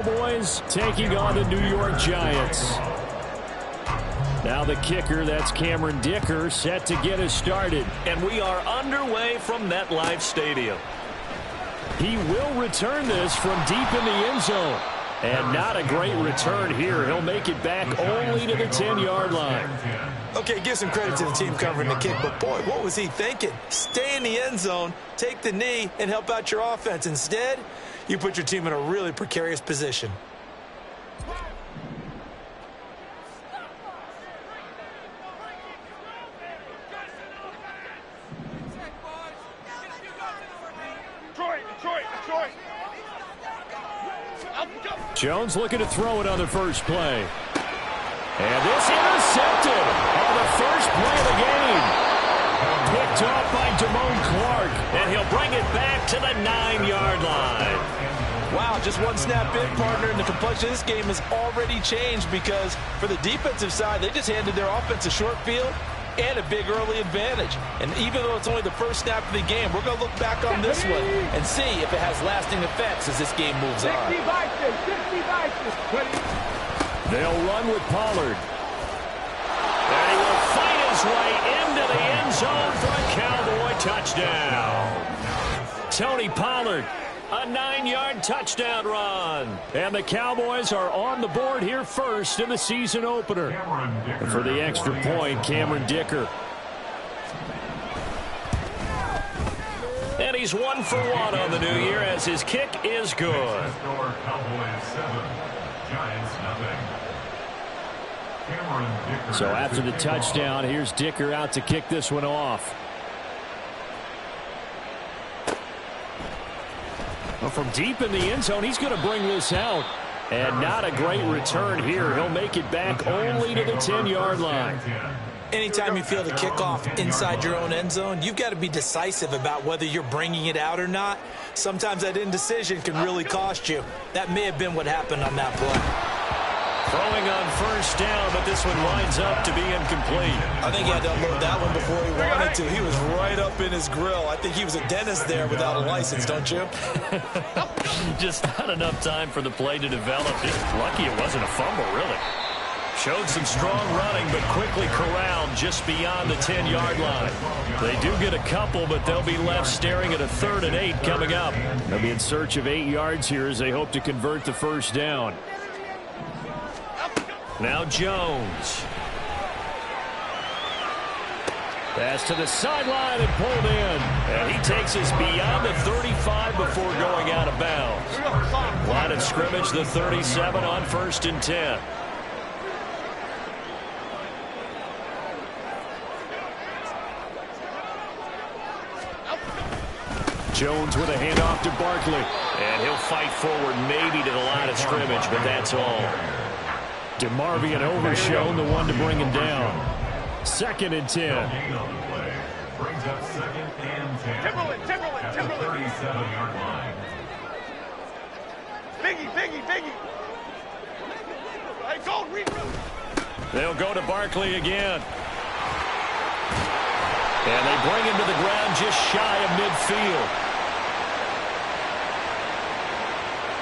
Cowboys taking on the New York Giants. Now the kicker, that's Cameron Dicker, set to get us started. And we are underway from MetLife Stadium. He will return this from deep in the end zone. And not a great return here. He'll make it back only to the 10-yard line. Okay, give some credit to the team covering the kick, but boy, what was he thinking? Stay in the end zone, take the knee, and help out your offense. Instead, you put your team in a really precarious position. Jones looking to throw it on the first play. And this intercepted on the first play of the game. Picked off by Damone Clark. And he'll bring it back to the 9-yard line. Wow, just one snap in, partner, and the complexion of this game has already changed because for the defensive side, they just handed their offense a short field and a big early advantage. And even though it's only the first snap of the game, we're going to look back on this one and see if it has lasting effects as this game moves on. They'll run with Pollard. And he will fight his way into the end zone for a Cowboy touchdown. Tony Pollard, a 9-yard touchdown run. And the Cowboys are on the board here first in the season opener. And for the extra point, Cameron Dicker. And he's 1 for 1 on the new year as his kick is good. So after the touchdown, here's Dicker out to kick this one off. Well, from deep in the end zone, he's going to bring this out. And not a great return here. He'll make it back only to the 10-yard line. Anytime you feel the kickoff inside your own end zone, you've got to be decisive about whether you're bringing it out or not. Sometimes that indecision can really cost you. That may have been what happened on that play. Throwing on first down, but this one winds up to be incomplete. I think he had to unload that one before he wanted to. He was right up in his grill. I think he was a dentist there without a license, don't you? Just not enough time for the play to develop. Just lucky it wasn't a fumble, really. Showed some strong running, but quickly corralled just beyond the 10-yard line. They do get a couple, but they'll be left staring at a 3rd and 8 coming up. They'll be in search of 8 yards here as they hope to convert the first down. Now Jones. Pass to the sideline and pulled in. And he takes us beyond the 35 before going out of bounds. Line of scrimmage, the 37 on 1st and 10. Jones with a handoff to Barkley. And he'll fight forward maybe to the line of scrimmage, but that's all. DeMarvion Overshown, the one to bring him down. 2nd and 10. Brings up 2nd and 10. Timberland. 37-yard line. Biggie. Hey, go, They'll go to Barkley again. And they bring him to the ground just shy of midfield.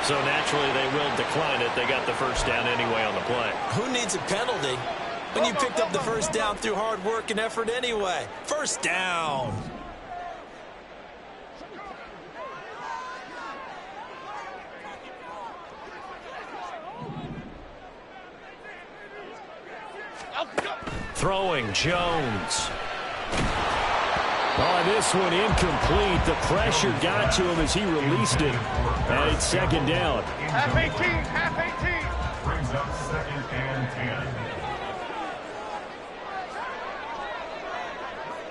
So naturally they will decline it. They got the first down anyway on the play. Who needs a penalty when you picked up the first down through hard work and effort anyway? First down. Throwing Jones. Oh, this one incomplete. The pressure got to him as he released it. And it's 2nd down. Half 18. Brings up 2nd and 10.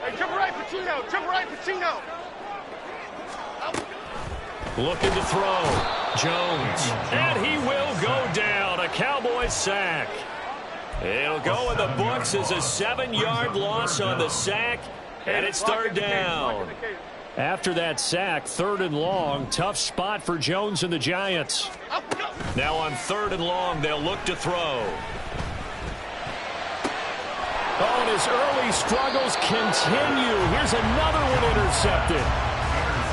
Hey, jump right, Pacino. Looking to throw. Jones. And he will go down. A Cowboys sack. It'll go in the books as a 7-yard loss on the sack. And it's 3rd down. After that sack, 3rd and long. Tough spot for Jones and the Giants. Now on 3rd and long, they'll look to throw. Oh, and his early struggles continue. Here's another one intercepted.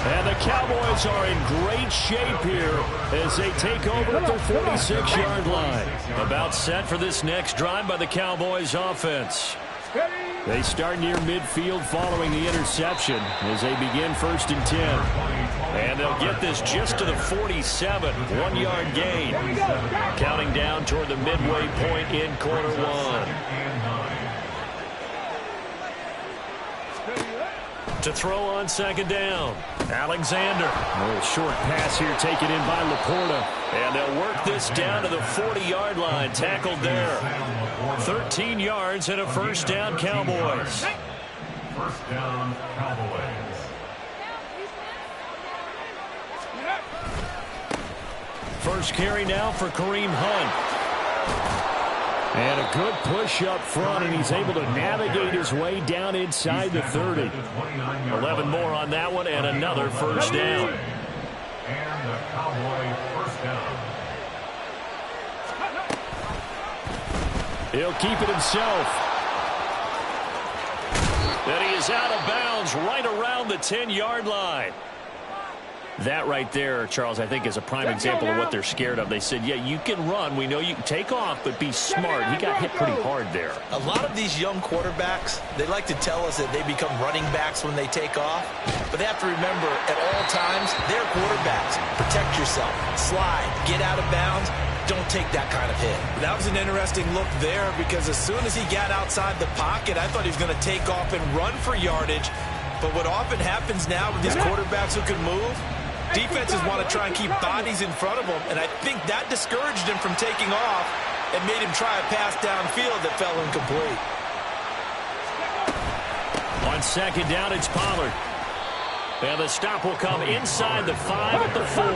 And the Cowboys are in great shape here as they take over at their 46-yard line. About set for this next drive by the Cowboys offense. They start near midfield following the interception as they begin 1st and 10. And they'll get this just to the 47, 1-yard gain. Counting down toward the midway point in quarter one. To throw on 2nd down, Alexander. A little short pass here taken in by Laporta. And they'll work this down to the 40-yard line, tackled there. 13 yards and a 1st down, Cowboys. 1st down, Cowboys. First carry now for Kareem Hunt. And a good push up front, and he's able to navigate his way down inside the 30. 11 more on that one, and another 1st down. And the Cowboy 1st down. He'll keep it himself. And he is out of bounds right around the 10-yard line. That right there, Charles, I think is a prime example of what they're scared of. They said, yeah, you can run. We know you can take off, but be smart. He got hit pretty hard there. A lot of these young quarterbacks, they like to tell us that they become running backs when they take off. But they have to remember, at all times, they're quarterbacks. Protect yourself. Slide. Get out of bounds. Don't take that kind of hit. That was an interesting look there because as soon as he got outside the pocket, I thought he was going to take off and run for yardage. But what often happens now with these quarterbacks who can move, defenses want to try and keep bodies in front of them, and I think that discouraged him from taking off and made him try a pass downfield that fell incomplete. On 2nd down, it's Pollard. And the stop will come inside the 5 at the 4.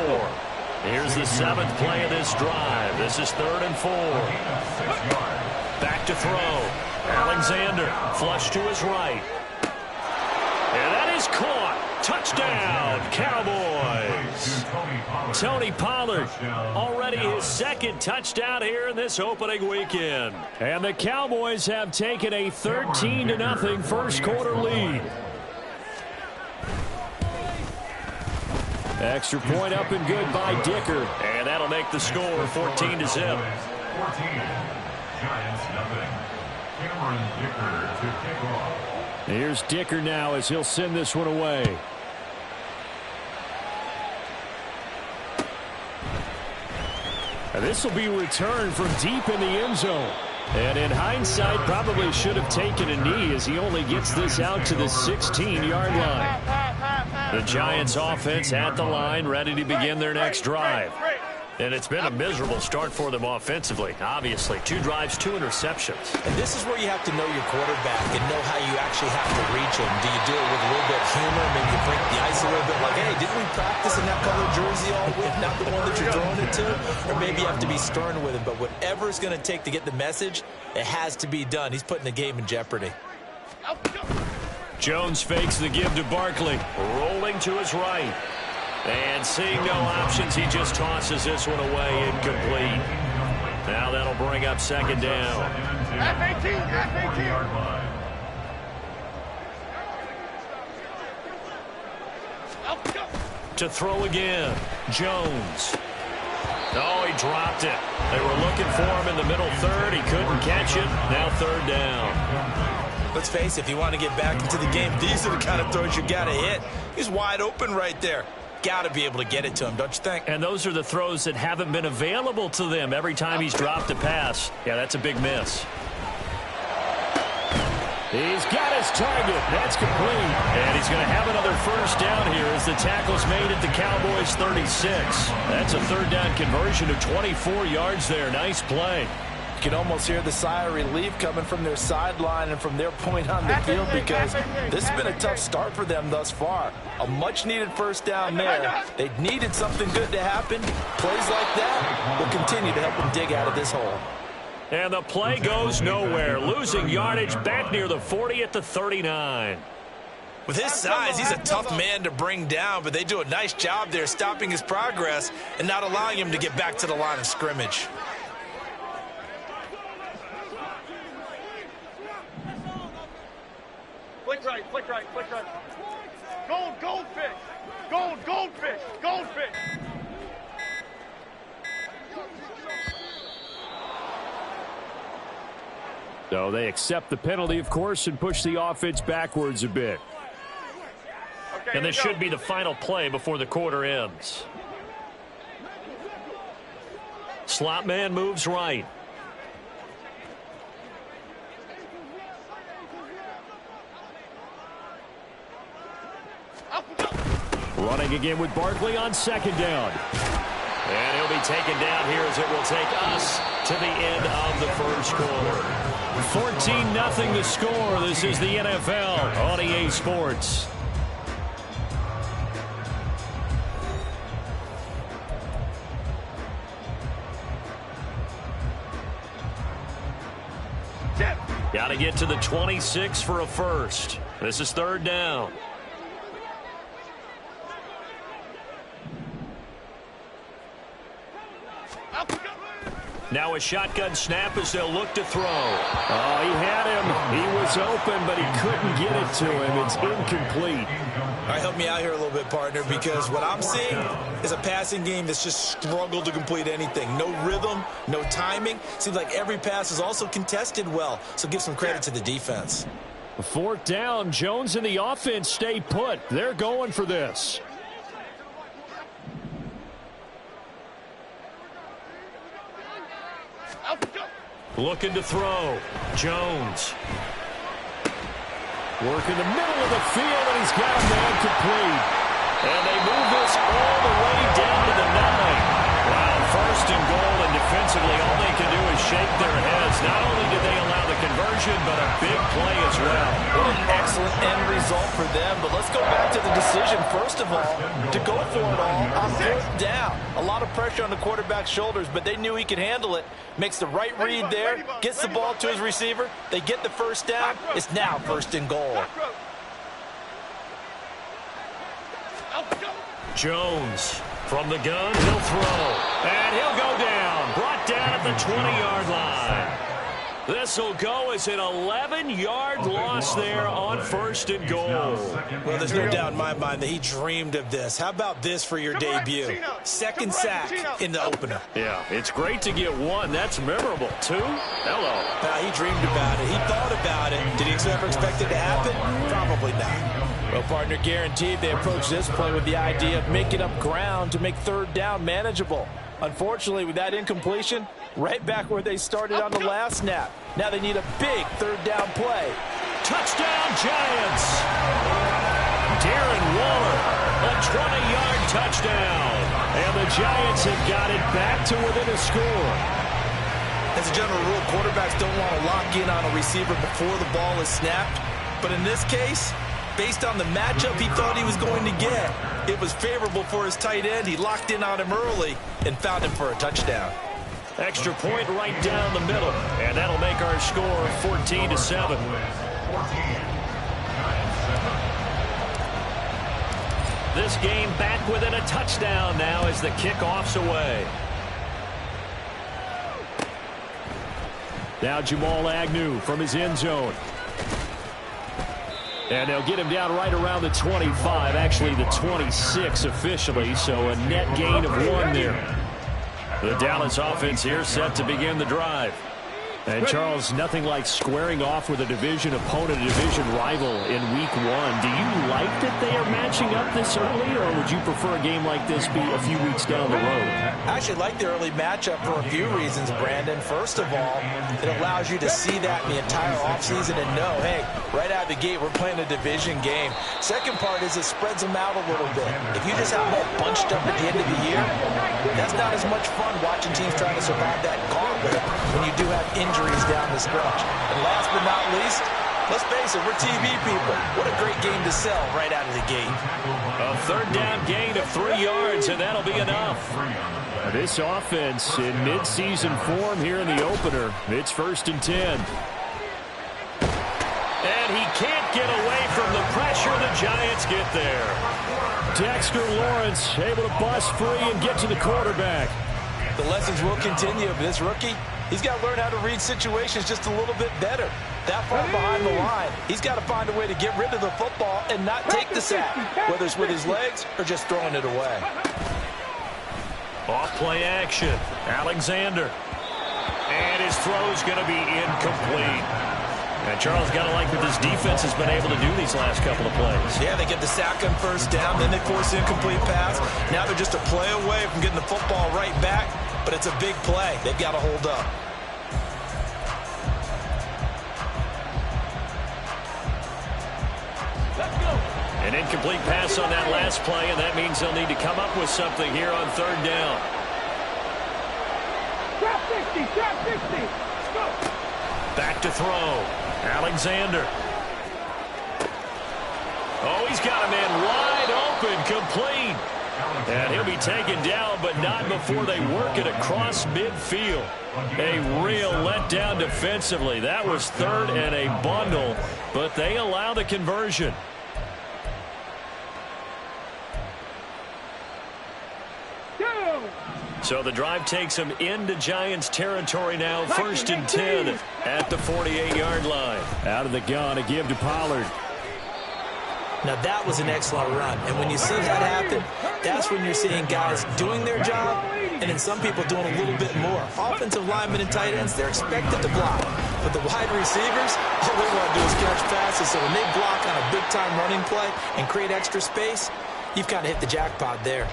Here's the 7th play of this drive. This is 3rd and 4. Back to throw. Alexander, flush to his right. And that is caught. Touchdown, Cowboys. Tony Pollard. Already his 2nd touchdown here in this opening weekend. And the Cowboys have taken a 13-0 first quarter lead. Extra point up and good by Dicker. And that'll make the score 14-0. 14. Giants nothing. Cameron Dicker to kick off. Here's Dicker now as he'll send this one away. And this will be returned from deep in the end zone. And in hindsight, probably should have taken a knee as he only gets this out to the 16-yard line. The Giants offense at the line, ready to begin their next drive. And it's been a miserable start for them offensively. Obviously, 2 drives, 2 interceptions. And this is where you have to know your quarterback and know how you actually have to reach him. Do you do it with a little bit of humor? Maybe you break the ice a little bit like, hey, didn't we practice in that colored jersey all week? Not the one that you're throwing it to? Or maybe you have to be stern with him. But whatever it's going to take to get the message, it has to be done. He's putting the game in jeopardy. Jones fakes the give to Barkley. Rolling to his right. And seeing no options, he just tosses this one away incomplete. Now that'll bring up 2nd down. F-18, F-18. To throw again, Jones. Oh, he dropped it. They were looking for him in the middle 3rd. He couldn't catch it. Now 3rd down. Let's face it, if you want to get back into the game, these are the kind of throws you got to hit. He's wide open right there. Got to be able to get it to him, don't you think? And those are the throws that haven't been available to them every time he's dropped a pass. Yeah, that's a big miss. He's got his target. That's complete. And he's going to have another 1st down here as the tackle's made at the Cowboys 36. That's a 3rd down conversion of 24 yards there. Nice play. You can almost hear the sigh of relief coming from their sideline and from their point on the field because this has been a tough start for them thus far. A much-needed 1st down there. They needed something good to happen. Plays like that will continue to help them dig out of this hole. And the play goes nowhere. Losing yardage back near the 40 at the 39. With his size, he's a tough man to bring down, but they do a nice job there stopping his progress and not allowing him to get back to the line of scrimmage. Flick right, flick right, flick right. Goldfish. Goldfish. So they accept the penalty, of course, and push the offense backwards a bit. And this should be the final play before the quarter ends. Slot man moves right. Running again with Barkley on second down. And he'll be taken down here as it will take us to the end of the first quarter. 14-0 the score. This is the NFL on EA Sports. Got to get to the 26 for a first. This is third down. Now a shotgun snap as they'll look to throw. Oh, he had him. He was open, but he couldn't get it to him. It's incomplete. All right, help me out here a little bit, partner, because what I'm seeing is a passing game that's just struggled to complete anything. No rhythm, no timing. Seems like every pass is also contested well, so give some credit to the defense. Fourth down, Jones and the offense stay put. They're going for this. Looking to throw. Jones. Work in the middle of the field, and he's got a man complete. And they move this all the way down to the 9. Wow, first and goal, and defensively all they can do is shake their heads. Not only did they allow the conversion, but a big play as well. What an excellent end result for them. But let's go back to the decision, first of all, to go for it all on fourth down. A lot of pressure on the quarterback's shoulders, but they knew he could handle it. Makes the right read there, gets the ball to his receiver. They get the first down. It's now first and goal. Jones from the gun, he'll throw. And he'll go down. Brought down at the 20-yard line. This will go as an 11-yard loss there on first and goal. Well, there's no doubt in my mind that he dreamed of this. How about this for your debut? Second sack in the opener. Yeah, it's great to get one. That's memorable. Two? Hello. He dreamed about it. He thought about it. Did he ever expect it to happen? Probably not. Well, partner, guaranteed they approach this play with the idea of making up ground to make third down manageable. Unfortunately, with that incompletion, right back where they started on the last snap. Now they need a big third down play. Touchdown, Giants! Darren Waller, a 20-yard touchdown. And the Giants have got it back to within a score. As a general rule, quarterbacks don't want to lock in on a receiver before the ball is snapped. But in this case, based on the matchup he thought he was going to get, it was favorable for his tight end. He locked in on him early and found him for a touchdown. Extra point right down the middle, and that'll make our score 14-7. This game back within a touchdown now as the kickoff's away. Now Jamal Agnew from his end zone. And they'll get him down right around the 25, actually the 26 officially, so a net gain of 1 there. The Dallas offense here set to begin the drive. And, Charles, nothing like squaring off with a division opponent, a division rival in Week 1. Do you like that they are matching up this early, or would you prefer a game like this be a few weeks down the road? I actually like the early matchup for a few reasons, Brandon. First of all, it allows you to see that in the entire offseason and know, hey, right out of the gate, we're playing a division game. Second part is it spreads them out a little bit. If you just have them all bunched up at the end of the year, that's not as much fun watching teams trying to survive that gauntlet when you do have injuries down the stretch. And last but not least, let's face it, we're TV people. What a great game to sell right out of the gate. A third down gain of 3 yards, and that'll be enough. This offense in midseason form here in the opener. It's 1st and 10. And he can't get away from the pressure. The Giants get there. Dexter Lawrence able to bust free and get to the quarterback. The lessons will continue. This rookie, He's got to learn how to read situations just a little bit better. That far behind the line, he's got to find a way to get rid of the football and not take the sack, whether it's with his legs or just throwing it away. Off-play action. Alexander. And his throw's going to be incomplete. And Charles, got to like what this defense has been able to do these last couple of plays. Yeah, they get the sack on first down, then they force an incomplete pass. Now they're just a play away from getting the football right back, but it's a big play. They've got to hold up. An incomplete pass on that last play, and that means they'll need to come up with something here on third down. Drop 60, drop 60. Go. Back to throw. Alexander. Oh, he's got a man wide open, complete. And he'll be taken down, but not before they work it across midfield. A real letdown defensively. That was third and a bundle, but they allow the conversion. So the drive takes them into Giants territory now. First and 10 at the 48-yard line. Out of the gun, a give to Pollard. Now that was an excellent run. And when you see that happen, that's when you're seeing guys doing their job and then some people doing a little bit more. Offensive linemen and tight ends, they're expected to block. But the wide receivers, all they want to do is catch passes. So when they block on a big-time running play and create extra space, you've kind of hit the jackpot there.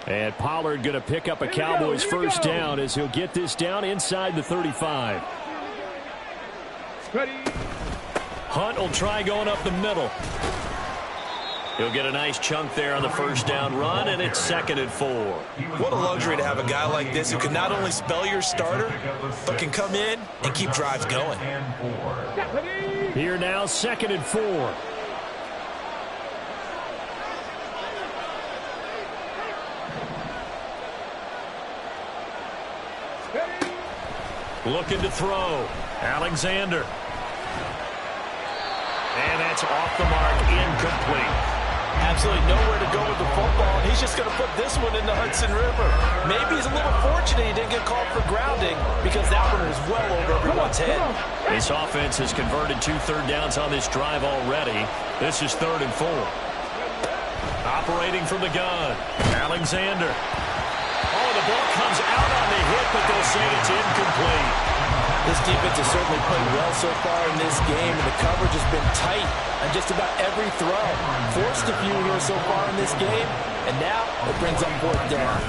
And Pollard going to pick up a Cowboys first down as he'll get this down inside the 35. Ready. Hunt will try going up the middle. He'll get a nice chunk there on the first down run, and it's 2nd and 4. What a luxury to have a guy like this who can not only spell your starter, but can come in and keep drives going. Here now, 2nd and 4. Looking to throw. Alexander. And that's off the mark, incomplete. Absolutely nowhere to go with the football, and he's just going to put this one in the Hudson River. Maybe he's a little fortunate he didn't get called for grounding because that one is well over everyone's head. This offense has converted 2 third downs on this drive already. This is 3rd and 4. Operating from the gun, Alexander. Oh, the ball comes out on the hit, but they'll say it's incomplete. This defense has certainly played well so far in this game, and the coverage has been tight on just about every throw. Forced a few here so far in this game, and now it brings up 4th down.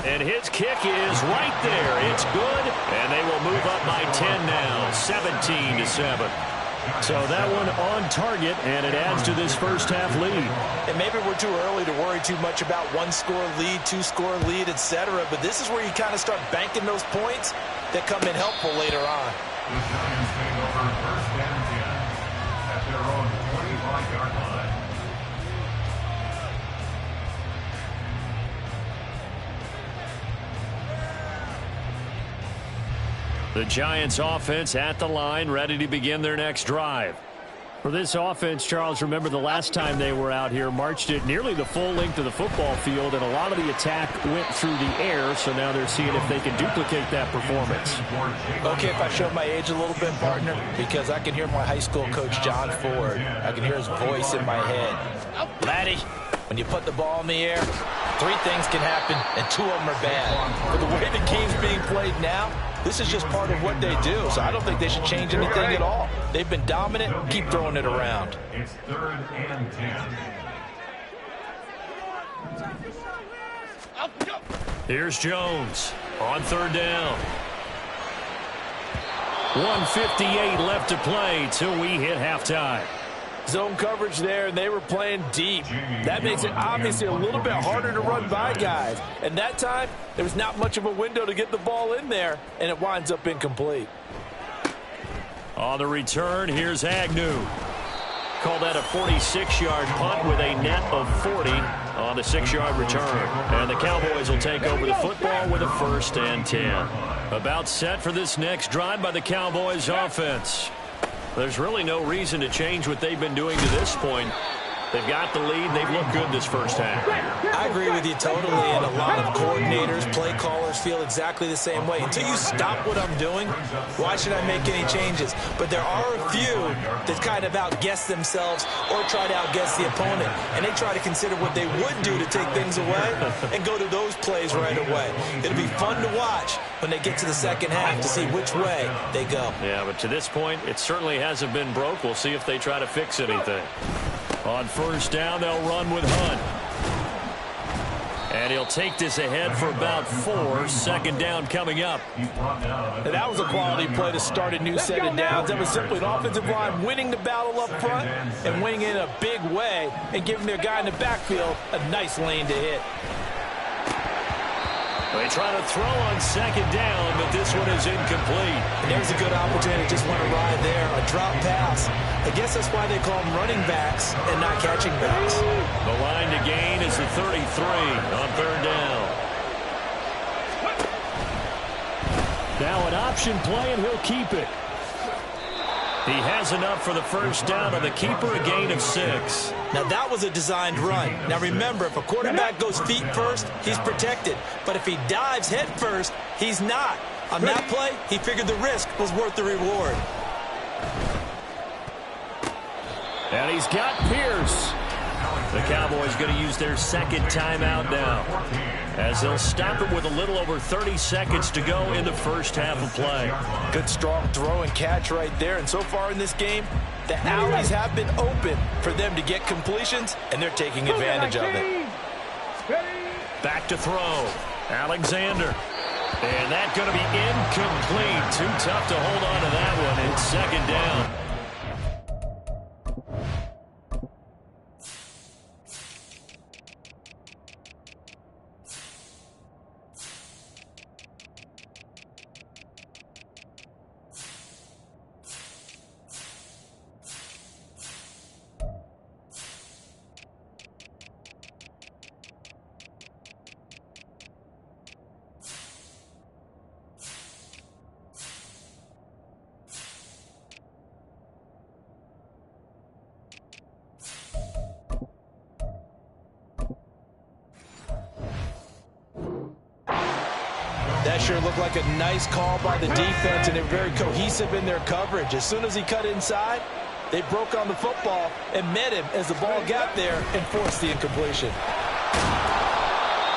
And his kick is right there. It's good, and they will move up by 10 now, 17-7. So that one on target, and it adds to this first half lead. And maybe we're too early to worry too much about 1-score lead, 2-score lead, etc. But this is where you kind of start banking those points that come in helpful later on. The Giants take over 1st and 10 at their own 25-yard line. The Giants offense at the line, ready to begin their next drive. For this offense, Charles, remember the last time they were out here, marched it nearly the full length of the football field, and a lot of the attack went through the air, so now they're seeing if they can duplicate that performance. Okay, if I show my age a little bit, partner, because I can hear my high school coach, John Ford. I can hear his voice in my head. Laddie, when you put the ball in the air, 3 things can happen, and 2 of them are bad. But the way the game's being played now, this is just part of what they do, so I don't think they should change anything at all. They've been dominant. Keep throwing it around. It's 3rd and 10. Here's Jones on 3rd down. 1:58 left to play till we hit halftime. Zone coverage there, and they were playing deep. That makes it obviously a little bit harder to run by guys. And that time, there was not much of a window to get the ball in there, and it winds up incomplete. On the return, here's Agnew. Call that a 46-yard punt with a net of 40 on the 6-yard return. And the Cowboys will take over the football with a 1st and 10. About set for this next drive by the Cowboys offense. There's really no reason to change what they've been doing to this point. They've got the lead. They've looked good this first half. I agree with you totally, and a lot of coordinators, play callers feel exactly the same way. Until you stop what I'm doing, why should I make any changes? But there are a few that kind of outguess themselves or try to outguess the opponent, and they try to consider what they would do to take things away and go to those plays right away. It'll be fun to watch when they get to the second half to see which way they go. Yeah, but to this point, it certainly hasn't been broke. We'll see if they try to fix anything. On first down, they'll run with Hunt. And he'll take this ahead for about 4. Second down coming up. And that was a quality play to start a new set of downs. That was simply an offensive line winning the battle up front and winning it in a big way and giving their guy in the backfield a nice lane to hit. They try to throw on second down, but this one is incomplete. And there's a good opportunity. Just want to ride there. A drop pass. I guess that's why they call them running backs and not catching backs. The line to gain is the 33 on third down. Now an option play, and he'll keep it. He has enough for the first down on the keeper, a gain of 6. Now, that was a designed run. Now, remember, if a quarterback goes feet first, he's protected. But if he dives head first, he's not. On that play, he figured the risk was worth the reward. And he's got Pierce. The Cowboys going to use their second timeout now, as they'll stop it with a little over 30 seconds to go in the first half of play. Good strong throw and catch right there. And so far in this game, the alleys have been open for them to get completions, and they're taking advantage of it. Back to throw. Alexander. And that's going to be incomplete. Too tough to hold on to that one. It's second down. That sure looked like a nice call by the defense, and they're very cohesive in their coverage. As soon as he cut inside, they broke on the football and met him as the ball got there and forced the incompletion.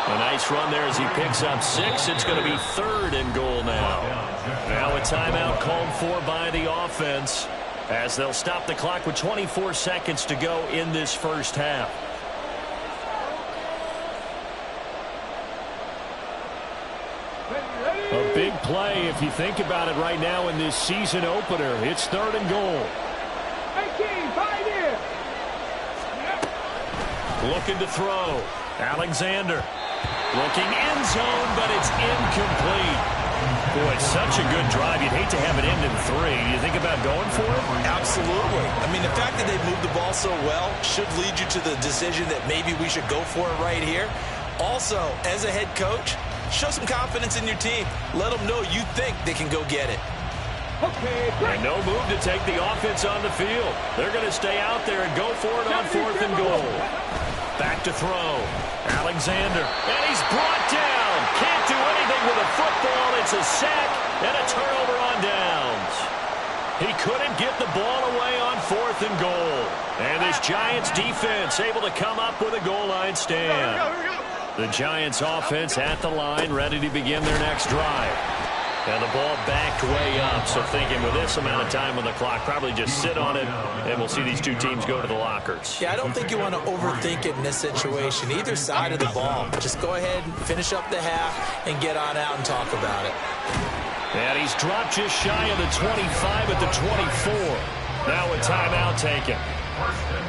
A nice run there as he picks up 6. It's going to be 3rd and goal now. Now a timeout called for by the offense, as they'll stop the clock with 24 seconds to go in this first half. A big play if you think about it right now in this season opener. It's 3rd and goal. 18, 5 here. Looking to throw. Alexander. Looking end zone, but it's incomplete. Boy, such a good drive. You'd hate to have it end in 3. Do you think about going for it? Absolutely. I mean, the fact that they moved the ball so well should lead you to the decision that maybe we should go for it right here. Also, as a head coach, show some confidence in your team. Let them know you think they can go get it. Okay, and no move to take the offense on the field. They're going to stay out there and go for it on 4th and goal. Back to throw. Alexander. And he's brought down. Can't do anything with a football. It's a sack and a turnover on downs. He couldn't get the ball away on 4th and goal. And this Giants defense able to come up with a goal line stand. The Giants offense at the line, ready to begin their next drive. And the ball backed way up, so thinking with this amount of time on the clock, probably just sit on it, and we'll see these two teams go to the lockers. Yeah, I don't think you want to overthink it in this situation. Either side of the ball. Just go ahead and finish up the half and get on out and talk about it. And he's dropped just shy of the 25 at the 24. Now a timeout taken.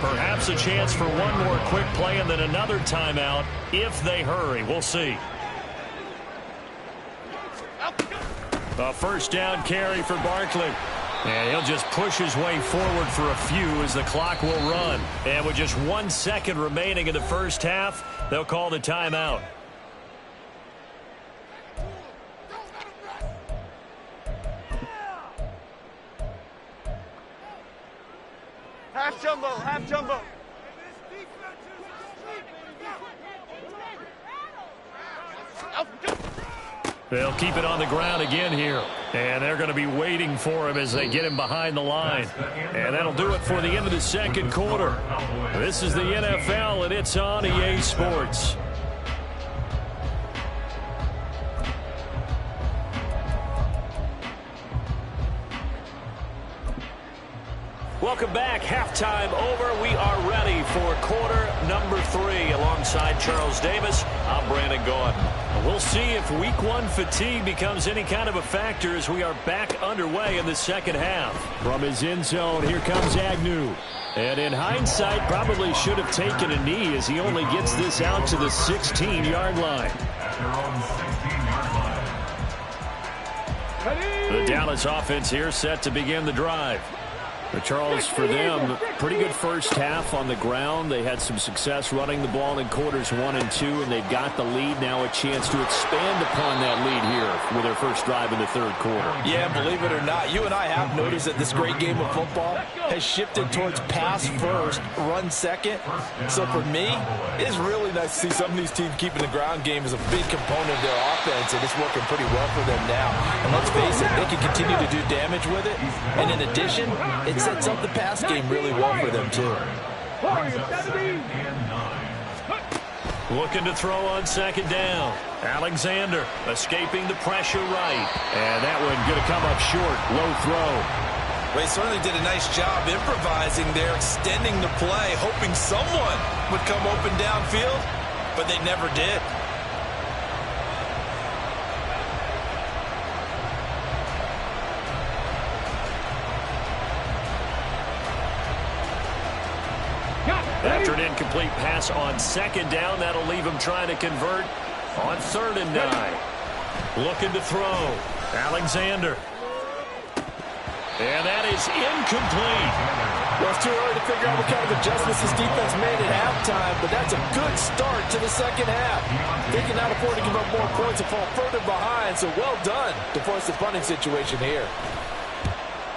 Perhaps a chance for one more quick play and then another timeout if they hurry. We'll see. A first down carry for Barkley. And he'll just push his way forward for a few as the clock will run. And with just 1 second remaining in the first half, they'll call the timeout. Half jumbo, half jumbo. They'll keep it on the ground again here. And they're going to be waiting for him as they get him behind the line. And that'll do it for the end of the second quarter. This is the NFL, and it's on EA Sports. Welcome back. Halftime over. We are ready for quarter number 3. Alongside Charles Davis, I'm Brandon Gordon. We'll see if week 1 fatigue becomes any kind of a factor as we are back underway in the second half. From his end zone, here comes Agnew. And in hindsight, probably should have taken a knee as he only gets this out to the 16-yard line. The Dallas offense here set to begin the drive. But Charles, for them, pretty good first half on the ground. They had some success running the ball in quarters 1 and 2, and they've got the lead. Now a chance to expand upon that lead here with their first drive in the third quarter. Yeah, believe it or not, you and I have noticed that this great game of football has shifted towards pass first, run second. So for me, it's really nice to see some of these teams keeping the ground game as a big component of their offense, and it's working pretty well for them now. And let's face it, they can continue to do damage with it. And in addition, it sets up the pass game really well for them, too. Looking to throw on second down. Alexander escaping the pressure right. And that one going to come up short. Low throw. They certainly did a nice job improvising there, extending the play, hoping someone would come open downfield, but they never did. After an incomplete pass on second down, that'll leave him trying to convert on 3rd and 9. Looking to throw. Alexander. And that is incomplete. Well, it's too early to figure out what kind of adjustments this defense made at halftime, but that's a good start to the second half. They cannot afford to give up more points and fall further behind, so well done to force the punting situation here.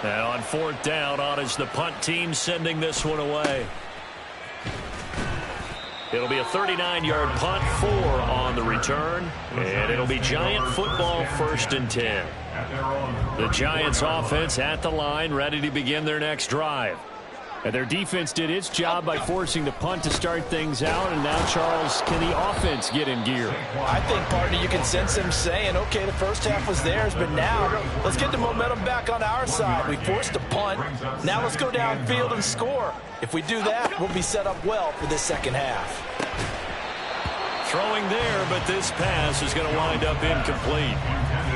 And on 4th down, on is the punt team sending this one away. It'll be a 39-yard punt, 4 on the return, and it'll be Giant football 1st and 10. The Giants offense at the line, ready to begin their next drive. And their defense did its job by forcing the punt to start things out, and now, Charles, can the offense get in gear? I think, partner, you can sense them saying, okay, the first half was theirs, but now let's get the momentum back on our side. We forced a punt. Now let's go downfield and score. If we do that, we'll be set up well for this second half. Throwing there, but this pass is going to wind up incomplete.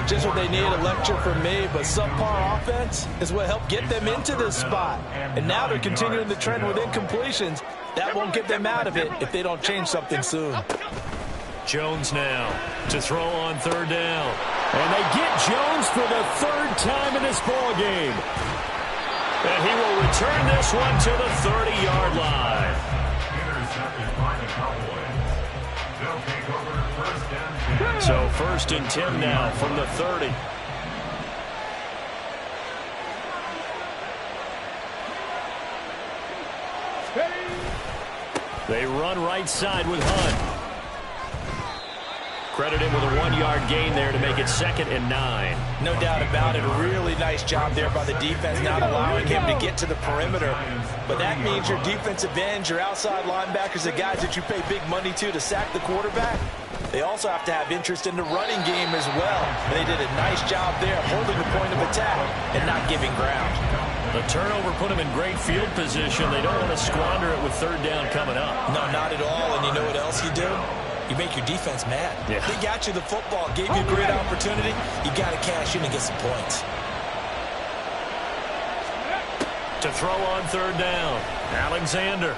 Just what they need, a lecture from me, but subpar offense is what helped get them into this spot. And now they're continuing the trend with incompletions. That won't get them out of it if they don't change something soon. Jones now to throw on 3rd down. And they get Jones for the 3rd time in this ball game. And he will return this one to the 30-yard line. Intercepted by the Cowboys. They'll take over 1st and 10. So 1st and 10 now from the 30. They run right side with Hunt. Credited with a 1-yard gain there to make it 2nd and 9. No doubt about it. A really nice job there by the defense, not allowing him to get to the perimeter. But that means your defensive ends, your outside linebackers, the guys that you pay big money to sack the quarterback, they also have to have interest in the running game as well. And they did a nice job there holding the point of attack and not giving ground. The turnover put them in great field position. They don't want to squander it with 3rd down coming up. No, not at all. And you know what else you do? You make your defense mad. Yeah. They got you the football, gave you a great opportunity. You got to cash in and get some points. To throw on 3rd down, Alexander.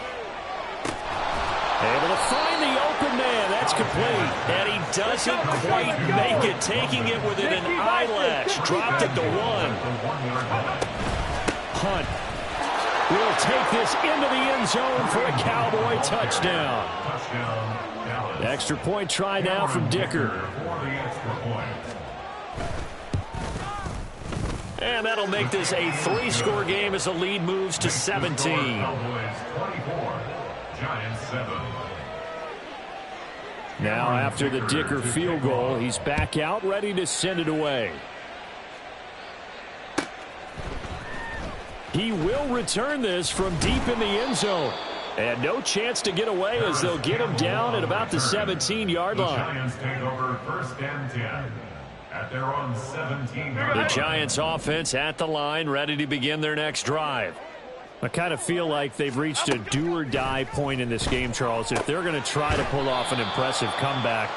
Able to find the open man. That's complete. And he doesn't quite make it, taking it within an eyelash. Dropped it to 1. Hunt will take this into the end zone for a Cowboy touchdown. Extra point try now from Dicker. And that'll make this a 3-score game as the lead moves to 17. Cowboys 24, Giants 7. Now after the Dicker field goal, he's back out ready to send it away. He will return this from deep in the end zone. And no chance to get away as they'll get him down at about the 17-yard line. The Giants take over 1st and 10 at their own 17-yard line. The Giants offense at the line, ready to begin their next drive. I kind of feel like they've reached a do-or-die point in this game, Charles. If they're going to try to pull off an impressive comeback,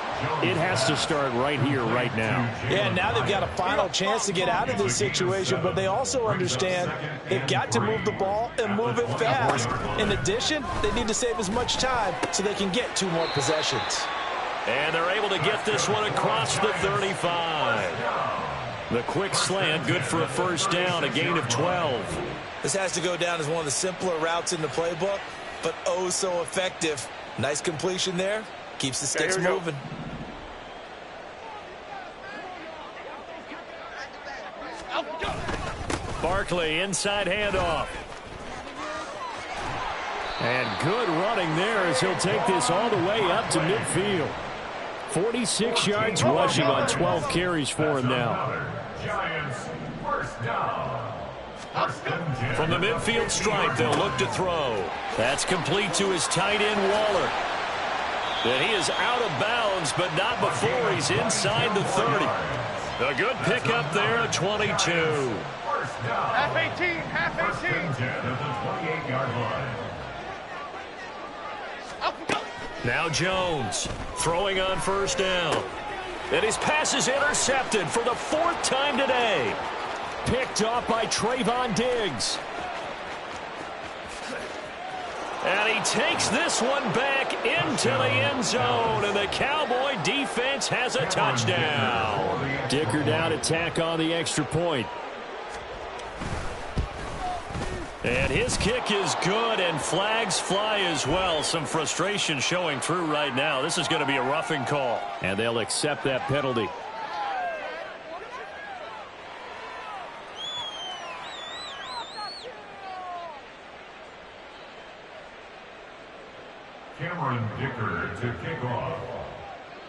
it has to start right here, right now. Yeah, now they've got a final chance to get out of this situation, but they also understand they've got to move the ball and move it fast. In addition, they need to save as much time so they can get 2 more possessions. And they're able to get this one across the 35. The quick slant, good for a first down, a gain of 12. This has to go down as one of the simpler routes in the playbook, but oh so effective. Nice completion there. Keeps the sticks moving. Barkley, inside handoff. And good running there as he'll take this all the way up to midfield. 46 yards rushing on 12 carries for him now. Giants, first down. From the midfield stripe, they'll look to throw. That's complete to his tight end, Waller. And he is out of bounds, but not before he's inside the 30. A good pickup there at 22. Half 18, half 18. At the 28-yard line. Now Jones throwing on first down. And his pass is intercepted for the 4th time today. Picked off by Trayvon Diggs. And he takes this one back into the end zone, and the Cowboy defense has a touchdown. Dicker down attack on the extra point. And his kick is good, and flags fly as well. Some frustration showing through right now. This is going to be a roughing call. And they'll accept that penalty. Dicker to kick off.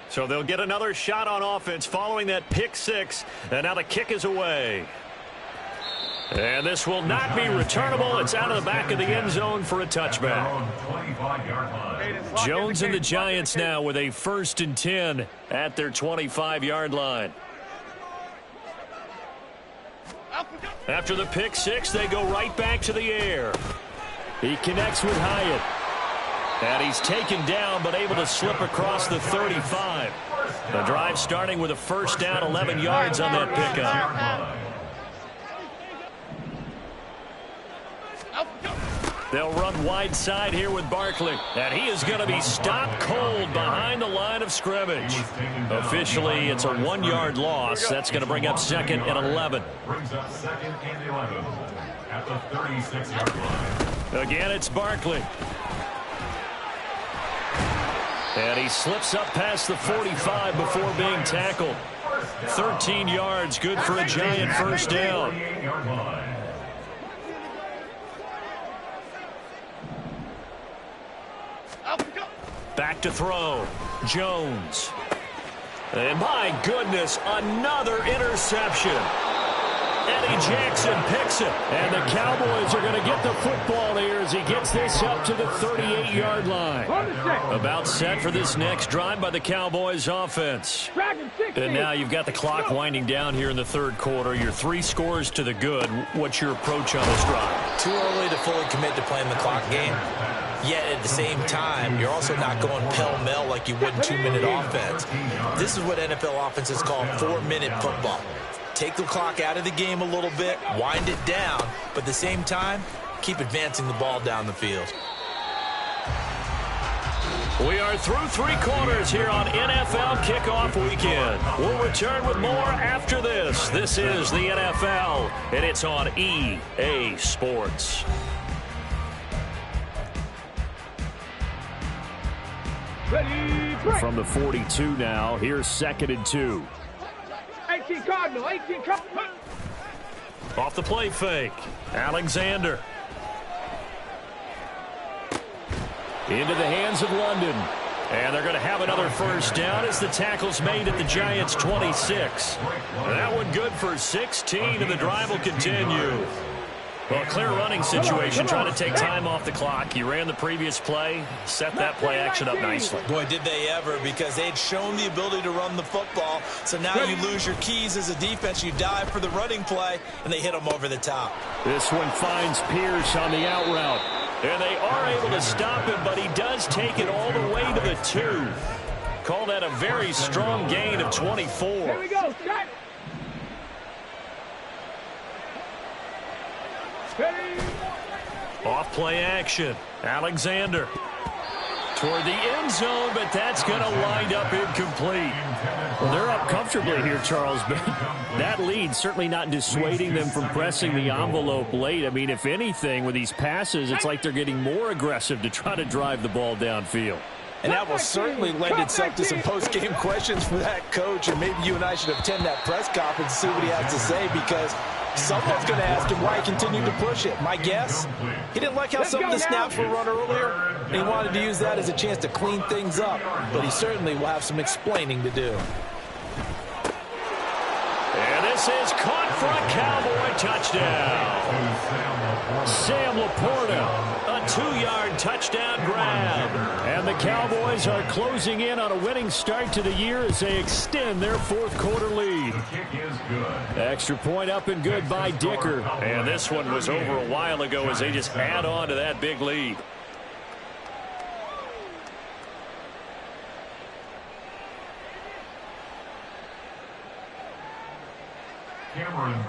So they'll get another shot on offense following that pick 6. And now the kick is away. And this will not be returnable. It's out of the back of the end zone for a touchback. Jones and the Giants now with a 1st and 10 at their 25-yard line. After the pick 6, they go right back to the air. He connects with Hyatt. And he's taken down, but able to slip across the 35. The drive starting with a first down, 11 yards on that pickup. They'll run wide side here with Barkley. And he is going to be stopped cold behind the line of scrimmage. Officially, it's a 1-yard loss. That's going to bring up 2nd and 11. Brings up 2nd and 11 at the 36-yard line. Again, it's Barkley. And he slips up past the 45 before being tackled. 13 yards, good for a Giant first down. Back to throw. Jones. And my goodness, another interception. Eddie Jackson picks it. And the Cowboys are going to get the football here as he gets this up to the 38-yard line. About set for this next drive by the Cowboys offense. And now you've got the clock winding down here in the 3rd quarter. You're 3 scores to the good. What's your approach on this drive? Too early to fully commit to playing the clock game. Yet at the same time, you're also not going pell-mell like you would in 2-minute offense. This is what NFL offenses call 4-minute football. Take the clock out of the game a little bit, wind it down, but at the same time, keep advancing the ball down the field. We are through 3 quarters here on NFL Kickoff Weekend. We'll return with more after this. This is the NFL, and it's on EA Sports. From the 42 now, here's 2nd and 2. 18 Cardinal, 18 Cardinal. Off the play fake. Alexander. Into the hands of London. And they're going to have another first down as the tackle's made at the Giants' 26. That one good for 16, and the drive will continue. Well, clear running situation, trying to take time off the clock. He ran the previous play, set that play action up nicely. Boy, did they ever, because they'd shown the ability to run the football. So now you lose your keys as a defense. You dive for the running play, and they hit them over the top. This one finds Pierce on the out route. And they are able to stop him, but he does take it all the way to the 2. Call that a very strong gain of 24. Here we go, set. Off play action. Alexander toward the end zone, but that's going to wind up incomplete. Well, they're up comfortably here, Charles, but that lead certainly not dissuading them from pressing the envelope late. I mean, if anything, with these passes, it's like they're getting more aggressive to try to drive the ball downfield. And that will certainly lend itself to some post-game questions for that coach, and maybe you and I should attend that press conference and see what he has to say, because someone's going to ask him why he continued to push it. My guess, he didn't like how some of the snaps were run earlier, and he wanted to use that as a chance to clean things up, but he certainly will have some explaining to do. And this is caught for a Cowboy touchdown. Sam Laporta, a 2-yard touchdown grab. And the Cowboys are closing in on a winning start to the year as they extend their fourth-quarter lead. Extra point up and good by Dicker. And this one was over a while ago as they just add on to that big lead. Cameron.